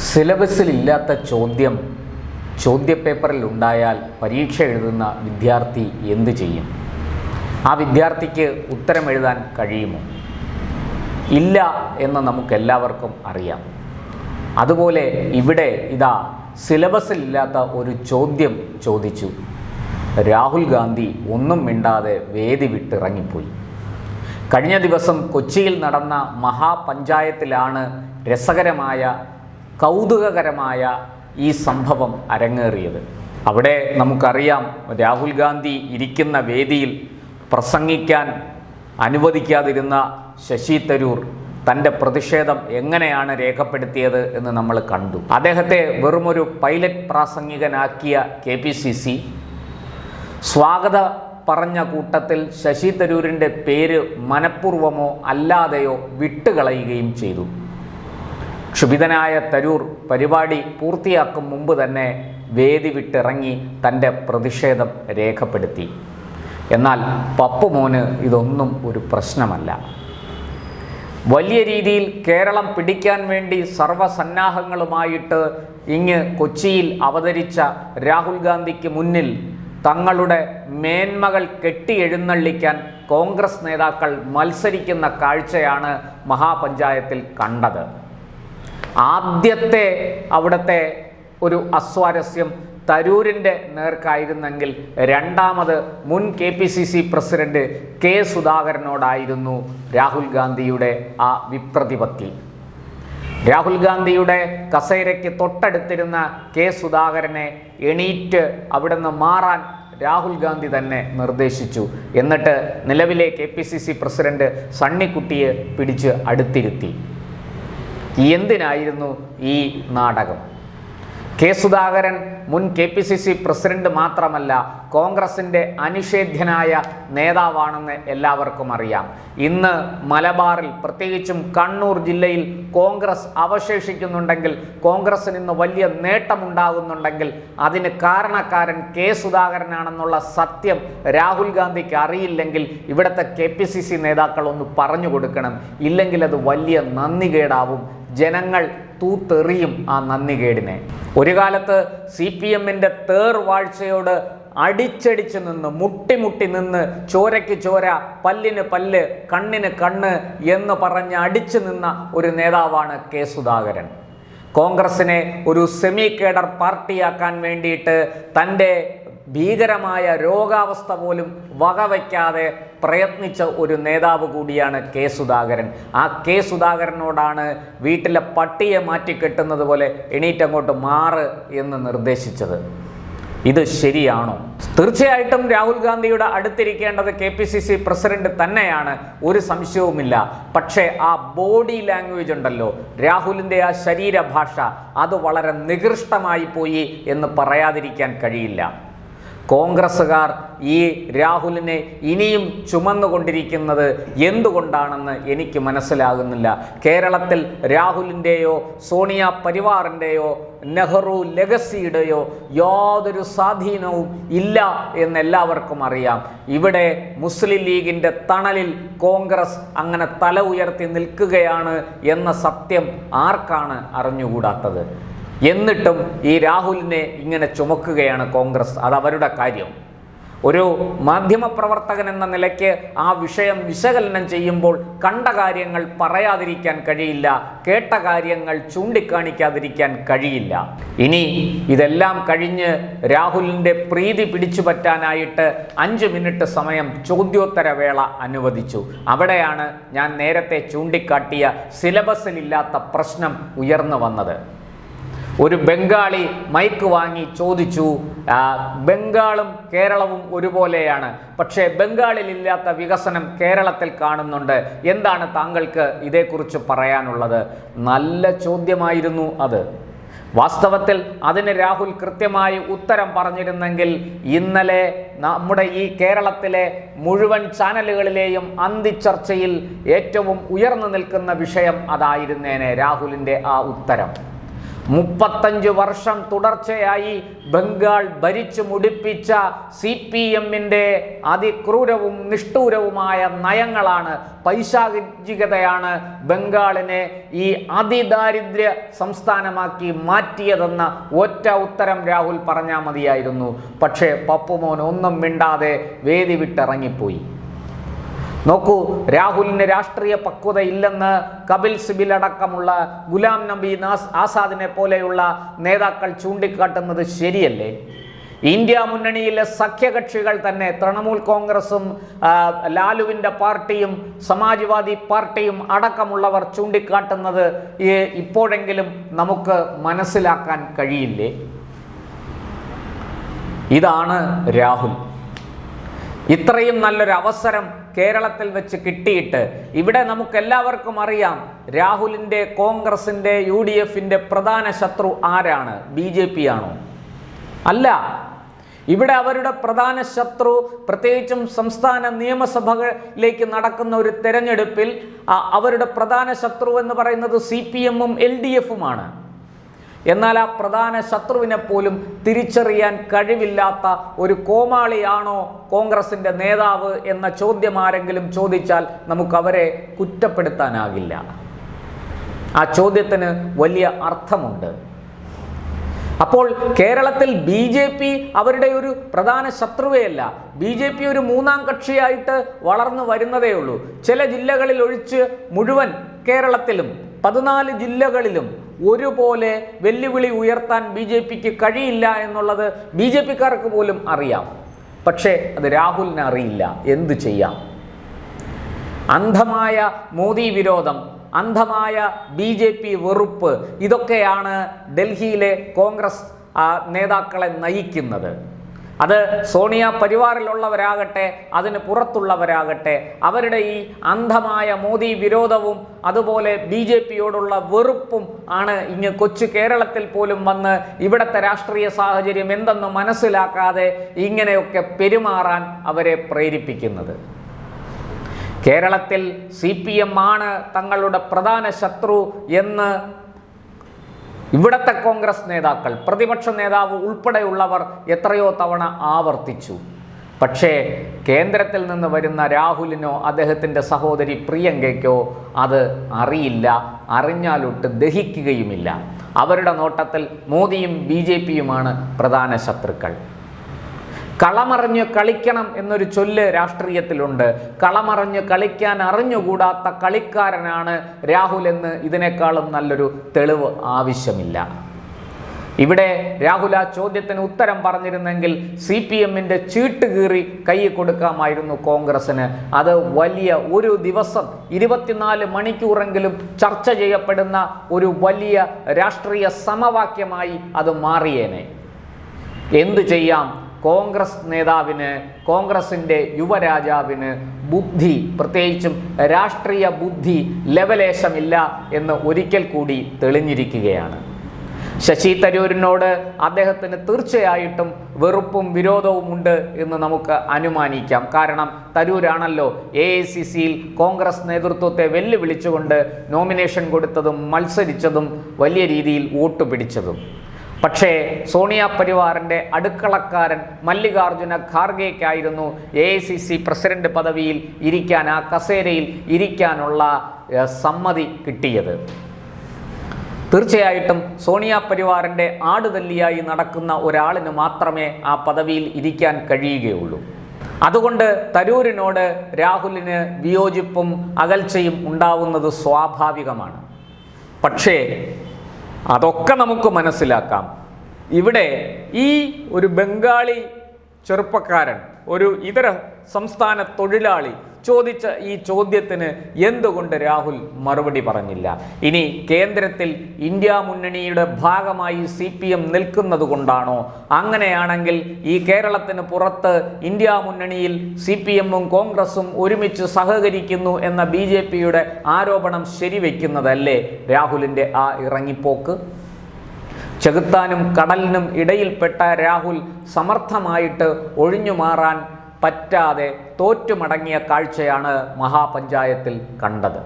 സിലബസിലില്ലാത്ത ചോദ്യം ചോദ്യപേപ്പറിൽ ഉണ്ടായാൽ പരീക്ഷ എഴുതുന്ന വിദ്യാർത്ഥി എന്ത് ചെയ്യും? ആ വിദ്യാർത്ഥിക്ക് ഉത്തരം എഴുതാൻ കഴിയുമോ? ഇല്ല എന്ന് നമുക്കെല്ലാവർക്കും അറിയാം. അതുപോലെ ഇവിടെ ഇതാ സിലബസിലില്ലാത്ത ഒരു ചോദ്യം ചോദിച്ചു. രാഹുൽ ഗാന്ധി ഒന്നും മിണ്ടാതെ വേദി വിട്ടിറങ്ങിപ്പോയി. കഴിഞ്ഞ ദിവസം കൊച്ചിയിൽ നടന്ന മഹാപഞ്ചായത്തിലാണ് രസകരമായ കൗതുകകരമായ ഈ സംഭവം അരങ്ങേറിയത്. അവിടെ നമുക്കറിയാം, രാഹുൽ ഗാന്ധി ഇരിക്കുന്ന വേദിയിൽ പ്രസംഗിക്കാൻ അനുവദിക്കാതിരുന്ന ശശി തരൂർ തൻ്റെ പ്രതിഷേധം എങ്ങനെയാണ് രേഖപ്പെടുത്തിയത് എന്ന് നമ്മൾ കണ്ടു. അദ്ദേഹത്തെ വെറുമൊരു പൈലറ്റ് പ്രാസംഗികനാക്കിയ KPCC സ്വാഗത പറഞ്ഞ കൂട്ടത്തിൽ ശശി തരൂരിൻ്റെ പേര് മനഃപൂർവമോ അല്ലാതെയോ വിട്ടുകളയുകയും ചെയ്തു. ക്ഷുഭിതനായ തരൂർ പരിപാടി പൂർത്തിയാക്കും മുമ്പ് തന്നെ വേദി വിട്ടിറങ്ങി തൻ്റെ പ്രതിഷേധം രേഖപ്പെടുത്തി. എന്നാൽ പപ്പുമോന് ഇതൊന്നും ഒരു പ്രശ്നമല്ല. വലിയ രീതിയിൽ കേരളം പിടിക്കാൻ വേണ്ടി സർവ്വസന്നാഹങ്ങളുമായിട്ട് ഇങ്ങ് കൊച്ചിയിൽ അവതരിച്ച രാഹുൽ ഗാന്ധിക്ക് മുന്നിൽ തങ്ങളുടെ മേന്മകൾ കെട്ടിയെഴുന്നള്ളിക്കാൻ കോൺഗ്രസ് നേതാക്കൾ മത്സരിക്കുന്ന കാഴ്ചയാണ് മഹാപഞ്ചായത്തിൽ കണ്ടത്. ആദ്യത്തെ അവിടുത്തെ ഒരു അസ്വാരസ്യം തരൂരിൻ്റെ നേർക്കായിരുന്നെങ്കിൽ രണ്ടാമത് മുൻ KPCC പ്രസിഡന്റ് K സുധാകരനോടായിരുന്നു രാഹുൽ ഗാന്ധിയുടെ ആ വിപ്രതിപത്തി. രാഹുൽ ഗാന്ധിയുടെ കസേരയ്ക്ക് തൊട്ടടുത്തിരുന്ന K സുധാകരനെ എണീറ്റ് അവിടുന്ന് മാറാൻ രാഹുൽ ഗാന്ധി തന്നെ നിർദ്ദേശിച്ചു. എന്നിട്ട് നിലവിലെ KPCC പ്രസിഡന്റ് സണ്ണിക്കുട്ടിയെ പിടിച്ച് അടുത്തിരുത്തി. എന്തിനായിരുന്നു ഈ നാടകം? K സുധാകരൻ മുൻ KPCC പ്രസിഡന്റ് മാത്രമല്ല, കോൺഗ്രസിൻ്റെ അനിഷേധ്യനായ നേതാവാണെന്ന് എല്ലാവർക്കും അറിയാം. ഇന്ന് മലബാറിൽ, പ്രത്യേകിച്ചും കണ്ണൂർ ജില്ലയിൽ കോൺഗ്രസ് അവശേഷിക്കുന്നുണ്ടെങ്കിൽ, കോൺഗ്രസിന് ഇന്ന് വലിയ നേട്ടമുണ്ടാകുന്നുണ്ടെങ്കിൽ അതിന് കാരണക്കാരൻ K സുധാകരനാണെന്നുള്ള സത്യം രാഹുൽ ഗാന്ധിക്ക് അറിയില്ലെങ്കിൽ ഇവിടുത്തെ KPCC നേതാക്കൾ ഒന്ന് പറഞ്ഞു കൊടുക്കണം. ഇല്ലെങ്കിൽ അത് വലിയ നന്ദികേടാവും. ജനങ്ങൾ തൂത്തെറിയും ആ നന്ദികേടിനെ. ഒരു കാലത്ത് CPM-ന്റെ തേർവാഴ്ചയോട് അടിച്ചടിച്ച് നിന്ന്, മുട്ടി നിന്ന്, ചോരയ്ക്ക് ചോര, പല്ലിന് പല്ല്, കണ്ണിന് കണ്ണ് എന്ന് പറഞ്ഞ് അടിച്ചു നിന്ന ഒരു നേതാവാണ് K സുധാകരൻ. കോൺഗ്രസിനെ ഒരു സെമി കേഡർ പാർട്ടിയാക്കാൻ വേണ്ടിയിട്ട് തൻ്റെ ഭീകരമായ രോഗാവസ്ഥ പോലും വകവയ്ക്കാതെ പ്രയത്നിച്ച ഒരു നേതാവ് കൂടിയാണ് K സുധാകരൻ. ആ K സുധാകരനോടാണ് വീട്ടിലെ പട്ടിയെ മാറ്റിക്കെട്ടുന്നത് പോലെ എണീറ്റങ്ങോട്ട് മാറ് എന്ന് നിർദ്ദേശിച്ചത്. ഇത് ശരിയാണോ? തീർച്ചയായിട്ടും രാഹുൽ ഗാന്ധിയുടെ അടുത്തിരിക്കേണ്ടത് KPCC പ്രസിഡന്റ് തന്നെയാണ്, ഒരു സംശയവുമില്ല. പക്ഷേ ആ ബോഡി ലാംഗ്വേജ് ഉണ്ടല്ലോ, രാഹുലിൻ്റെ ആ ശരീരഭാഷ, അത് വളരെ നികൃഷ്ടമായി പോയി എന്ന് പറയാതിരിക്കാൻ കഴിയില്ല. കോൺഗ്രസ്സുകാർ ഈ രാഹുലിനെ ഇനിയും ചുമന്നുകൊണ്ടിരിക്കുന്നത് എന്തുകൊണ്ടാണെന്ന് എനിക്ക് മനസ്സിലാകുന്നില്ല. കേരളത്തിൽ രാഹുലിൻ്റെയോ സോണിയ പരിവാറിൻ്റെയോ നെഹ്റു ലെഗസിയുടെയോ യാതൊരു സ്വാധീനവും ഇല്ല എന്നെല്ലാവർക്കും അറിയാം. ഇവിടെ മുസ്ലിം ലീഗിൻ്റെ തണലിൽ കോൺഗ്രസ് അങ്ങനെ തല ഉയർത്തി നിൽക്കുകയാണ് എന്ന സത്യം ആർക്കാണ് അറിഞ്ഞുകൂടാത്തത്? എന്നിട്ടും ഈ രാഹുലിനെ ഇങ്ങനെ ചുമക്കുകയാണ് കോൺഗ്രസ്. അതവരുടെ കാര്യം. ഒരു മാധ്യമപ്രവർത്തകൻ എന്ന നിലയ്ക്ക് ആ വിഷയം വിശകലനം ചെയ്യുമ്പോൾ കണ്ട കാര്യങ്ങൾ പറയാതിരിക്കാൻ കഴിയില്ല, കേട്ട കാര്യങ്ങൾ ചൂണ്ടിക്കാണിക്കാതിരിക്കാൻ കഴിയില്ല. ഇനി ഇതെല്ലാം കഴിഞ്ഞ് രാഹുലിൻ്റെ പ്രീതി പിടിച്ചു പറ്റാനായിട്ട് 5 മിനിറ്റ് സമയം ചോദ്യോത്തരവേള അനുവദിച്ചു. അവിടെയാണ് ഞാൻ നേരത്തെ ചൂണ്ടിക്കാട്ടിയ സിലബസിലില്ലാത്ത പ്രശ്നം ഉയർന്നു വന്നത്. ഒരു ബംഗാളി മൈക്ക് വാങ്ങി ചോദിച്ചു, ബംഗാളും കേരളവും ഒരുപോലെയാണ്, പക്ഷേ ബംഗാളിലില്ലാത്ത വികസനം കേരളത്തിൽ കാണുന്നുണ്ട്. എന്താണ് താങ്കൾക്ക് ഇതേക്കുറിച്ച് പറയാനുള്ളത്? നല്ല ചോദ്യമായിരുന്നു അത്. വാസ്തവത്തിൽ അതിന് രാഹുൽ കൃത്യമായി ഉത്തരം പറഞ്ഞിരുന്നെങ്കിൽ ഇന്നലെ നമ്മുടെ ഈ കേരളത്തിലെ മുഴുവൻ ചാനലുകളിലെയും അന്തിച്ചർച്ചയിൽ ഏറ്റവും ഉയർന്നു നിൽക്കുന്ന വിഷയം അതായിരുന്നേനെ രാഹുലിൻ്റെ ആ ഉത്തരം. 35 വർഷം തുടർച്ചയായി ബംഗാൾ ഭരിച്ചു മുടിപ്പിച്ച CPM-ന്റെ അതിക്രൂരവും നിഷ്ഠൂരവുമായ നയങ്ങളാണ്, പൈശാചികതയാണ് ബംഗാളിനെ ഈ അതിദാരിദ്ര്യ സംസ്ഥാനമാക്കി മാറ്റിയതെന്ന ഒറ്റ ഉത്തരം രാഹുൽ പറഞ്ഞാൽ മതിയായിരുന്നു. പക്ഷേ പപ്പുമോൻ ഒന്നും മിണ്ടാതെ വേദി വിട്ടിറങ്ങിപ്പോയി. നോക്കൂ, രാഹുലിന് രാഷ്ട്രീയ പക്വത ഇല്ലെന്ന് കപിൽ സിബിൽ അടക്കമുള്ള ഗുലാം നബി ആസാദിനെ പോലെയുള്ള നേതാക്കൾ ചൂണ്ടിക്കാട്ടുന്നത് ശരിയല്ലേ? ഇന്ത്യ മുന്നണിയിലെ സഖ്യകക്ഷികൾ തന്നെ തൃണമൂൽ കോൺഗ്രസും ലാലുവിൻ്റെ പാർട്ടിയും സമാജ്വാദി പാർട്ടിയും അടക്കമുള്ളവർ ചൂണ്ടിക്കാട്ടുന്നത് ഇപ്പോഴെങ്കിലും നമുക്ക് മനസ്സിലാക്കാൻ കഴിയില്ലേ? ഇതാണ് രാഹുൽ. ഇത്രയും നല്ലൊരു അവസരം കേരളത്തിൽ വെച്ച് കിട്ടിയിട്ട് ഇവിടെ നമുക്കെല്ലാവർക്കും അറിയാം, രാഹുലിൻ്റെ കോൺഗ്രസിൻ്റെ UDF-ന്റെ പ്രധാന ശത്രു ആരാണ്? BJP ആണോ? അല്ല. ഇവിടെ അവരുടെ പ്രധാന ശത്രു, പ്രത്യേകിച്ചും സംസ്ഥാന നിയമസഭകളിലേക്ക് നടക്കുന്ന ഒരു തെരഞ്ഞെടുപ്പിൽ അവരുടെ പ്രധാന ശത്രു എന്ന് പറയുന്നത് CPM-ഉം LDF-ഉമാണ്. എന്നാൽ ആ പ്രധാന ശത്രുവിനെ പോലും തിരിച്ചറിയാൻ കഴിവില്ലാത്ത ഒരു കോമാളിയാണോ കോൺഗ്രസിൻ്റെ നേതാവ് എന്ന ചോദ്യം ആരെങ്കിലും ചോദിച്ചാൽ നമുക്കവരെ കുറ്റപ്പെടുത്താനാകില്ല. ആ ചോദ്യത്തിന് വലിയ അർത്ഥമുണ്ട്. അപ്പോൾ കേരളത്തിൽ BJP അവരുടെ ഒരു പ്രധാന ശത്രുവെയല്ല. BJP ഒരു മൂന്നാം കക്ഷിയായിട്ട് വളർന്നു വരുന്നതേ ഉള്ളൂ. ചില ജില്ലകളിൽ ഒഴിച്ച് മുഴുവൻ കേരളത്തിലും 14 ജില്ലകളിലും ഒരുപോലെ വെല്ലുവിളി ഉയർത്താൻ BJPക്ക് കഴിയില്ല എന്നുള്ളത് BJPക്കാർക്ക് പോലും അറിയാം. പക്ഷേ അത് രാഹുലിന് അറിയില്ല. എന്തു ചെയ്യാം? അന്ധമായ മോദി വിരോധം, അന്ധമായ BJP വെറുപ്പ്, ഇതൊക്കെയാണ് ഡൽഹിയിലെ കോൺഗ്രസ് നേതാക്കളെ നയിക്കുന്നത്. അത് സോണിയ പരിവാറിലുള്ളവരാകട്ടെ അതിന് പുറത്തുള്ളവരാകട്ടെ, അവരുടെ ഈ അന്ധമായ മോദി വിരോധവും അതുപോലെ BJPയോടുള്ള വെറുപ്പും ആണ് ഇങ്ങ് കൊച്ചു കേരളത്തിൽ പോലും വന്ന് ഇവിടുത്തെ രാഷ്ട്രീയ സാഹചര്യം എന്തെന്ന് മനസ്സിലാക്കാതെ ഇങ്ങനെയൊക്കെ പെരുമാറാൻ അവരെ പ്രേരിപ്പിക്കുന്നത്. കേരളത്തിൽ CPM ആണ് തങ്ങളുടെ പ്രധാന ശത്രു എന്ന് ഇവിടത്തെ കോൺഗ്രസ് നേതാക്കൾ, പ്രതിപക്ഷ നേതാവ് ഉൾപ്പെടെയുള്ളവർ എത്രയോ തവണ ആവർത്തിച്ചു. പക്ഷേ കേന്ദ്രത്തിൽ നിന്ന് വരുന്ന രാഹുലിനോ അദ്ദേഹത്തിൻ്റെ സഹോദരി പ്രിയങ്കയ്ക്കോ അത് അറിയില്ല, അറിഞ്ഞാലൊട്ട് ദഹിക്കുകയുമില്ല. അവരുടെ നോട്ടത്തിൽ മോദിയും BJPയുമാണ് പ്രധാന ശത്രുക്കൾ. കളമറിഞ്ഞ് കളിക്കണം എന്നൊരു ചൊല്ല് രാഷ്ട്രീയത്തിലുണ്ട്. കളമറിഞ്ഞ് കളിക്കാൻ അറിഞ്ഞുകൂടാത്ത കളിക്കാരനാണ് രാഹുൽ എന്ന് ഇതിനേക്കാളും നല്ലൊരു തെളിവ് ആവശ്യമില്ല. ഇവിടെ രാഹുൽ ആ ചോദ്യത്തിന് ഉത്തരം പറഞ്ഞിരുന്നെങ്കിൽ CPM-ന്റെ ചീട്ട് കീറി കൈ കൊടുക്കാമായിരുന്നു കോൺഗ്രസിന്. അത് വലിയ ഒരു ദിവസം 24 മണിക്കൂറെങ്കിലും ചർച്ച ചെയ്യപ്പെടുന്ന ഒരു വലിയ രാഷ്ട്രീയ സമവാക്യമായി അത് മാറിയേനെ. എന്തു ചെയ്യാം? കോൺഗ്രസ് നേതാവിന്, കോൺഗ്രസിൻ്റെ യുവരാജാവിന് ബുദ്ധി, പ്രത്യേകിച്ചും രാഷ്ട്രീയ ബുദ്ധി ലെവലേശമില്ല എന്ന് ഒരിക്കൽ കൂടി തെളിഞ്ഞിരിക്കുകയാണ്. ശശി തരൂരിനോട് അദ്ദേഹത്തിന് തീർച്ചയായിട്ടും വെറുപ്പും വിരോധവും ഉണ്ട് എന്ന് നമുക്ക് അനുമാനിക്കാം. കാരണം തരൂരാണല്ലോ AICCയിൽ കോൺഗ്രസ് നേതൃത്വത്തെ വെല്ലുവിളിച്ചുകൊണ്ട് നോമിനേഷൻ കൊടുത്തതും മത്സരിച്ചതും വലിയ രീതിയിൽ വോട്ട് പിടിച്ചതും. പക്ഷേ സോണിയ പരിവാറിൻ്റെ അടുക്കളക്കാരൻ മല്ലികാർജുന ഖാർഗെയ്ക്കായിരുന്നു AICC പ്രസിഡന്റ് പദവിയിൽ ഇരിക്കാൻ, ആ കസേരയിൽ ഇരിക്കാനുള്ള സമ്മതി കിട്ടിയത്. തീർച്ചയായിട്ടും സോണിയ പരിവാറിൻ്റെ ആടുതല്ലിയായി നടക്കുന്ന ഒരാളിന് മാത്രമേ ആ പദവിയിൽ ഇരിക്കാൻ കഴിയുകയുള്ളൂ. അതുകൊണ്ട് തരൂരിനോട് രാഹുലിന് വിയോജിപ്പും അകൽച്ചയും ഉണ്ടാവുന്നത് സ്വാഭാവികമാണ്. പക്ഷേ അതൊക്കെ നമുക്ക് മനസ്സിലാക്കാം. ഇവിടെ ഈ ഒരു ബംഗാളി ചെറുപ്പക്കാരൻ, ഒരു ഇതര സംസ്ഥാന തൊഴിലാളി ചോദിച്ച ഈ ചോദ്യത്തിന് എന്തുകൊണ്ട് രാഹുൽ മറുപടി പറഞ്ഞില്ല? ഇനി കേന്ദ്രത്തിൽ ഇന്ത്യ മുന്നണിയുടെ ഭാഗമായി CPM നിൽക്കുന്നത് കൊണ്ടാണോ? അങ്ങനെയാണെങ്കിൽ ഈ കേരളത്തിന് പുറത്ത് ഇന്ത്യ മുന്നണിയിൽ CPM-ഉം കോൺഗ്രസും ഒരുമിച്ച് സഹകരിക്കുന്നു എന്ന BJPയുടെ ആരോപണം ശരിവെക്കുന്നതല്ലേ രാഹുലിൻ്റെ ആ ഇറങ്ങിപ്പോക്ക്? ചെകുത്താനും കടലിനും ഇടയിൽപ്പെട്ട രാഹുൽ സമർത്ഥമായിട്ട് ഒഴിഞ്ഞു മാറാൻ പറ്റാതെ തോറ്റുമടങ്ങിയ കാഴ്ചയാണ് മഹാപഞ്ചായത്തിൽ കണ്ടത്.